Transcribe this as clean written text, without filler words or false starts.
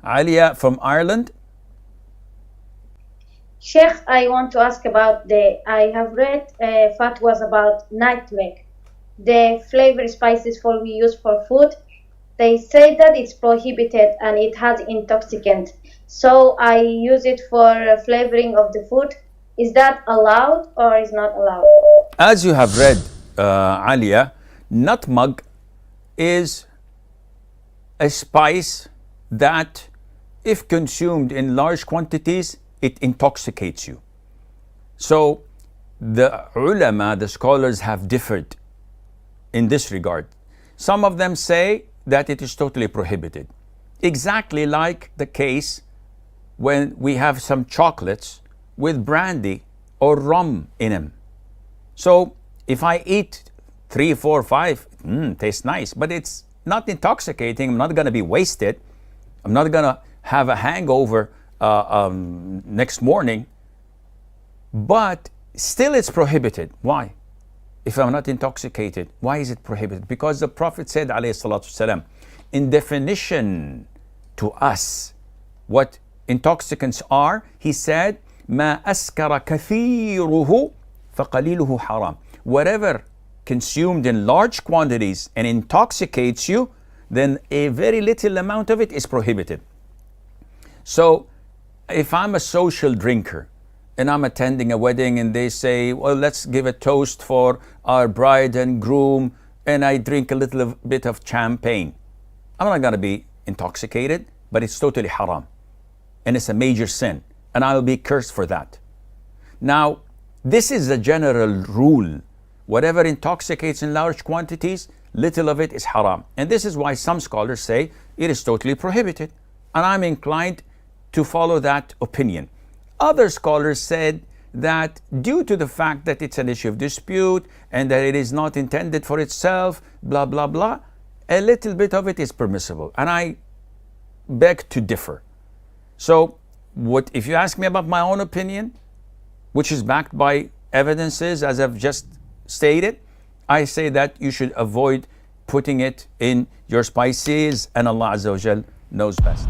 Alia from Ireland. Sheikh, I want to ask about I have read fatwas about nutmeg, the flavor spices for we use for food. They say that it's prohibited and it has intoxicant. So I use it for flavoring of the food. Is that allowed or is not allowed? As you have read, Alia, nutmeg is a spice that, if consumed in large quantities, it intoxicates you. So the ulama, the scholars, have differed in this regard. Some of them say that it is totally prohibited. Exactly like the case when we have some chocolates with brandy or rum in them. So if I eat 3, 4, 5, tastes nice, but it's not intoxicating. I'm not going to be wasted. I'm not going to have a hangover next morning. But still it's prohibited. Why? If I'm not intoxicated, why is it prohibited? Because the Prophet said, alayhi salatu wasalam, in definition to us, what intoxicants are, he said, ما أسكر كثيره فقليله حرام. Whatever consumed in large quantities and intoxicates you, then a very little amount of it is prohibited. So if I'm a social drinker and I'm attending a wedding and they say, well, let's give a toast for our bride and groom, and I drink a little bit of champagne, I'm not going to be intoxicated, but it's totally haram. And it's a major sin. And I will be cursed for that. Now, this is a general rule. Whatever intoxicates in large quantities, little of it is haram. And this is why some scholars say it is totally prohibited. And I'm inclined to follow that opinion. Other scholars said that due to the fact that it's an issue of dispute and that it is not intended for itself, blah, blah, blah, a little bit of it is permissible. And I beg to differ. So if you ask me about my own opinion, which is backed by evidences as I've just stated, I say that you should avoid putting it in your spices, and Allah Azza wa Jal knows best.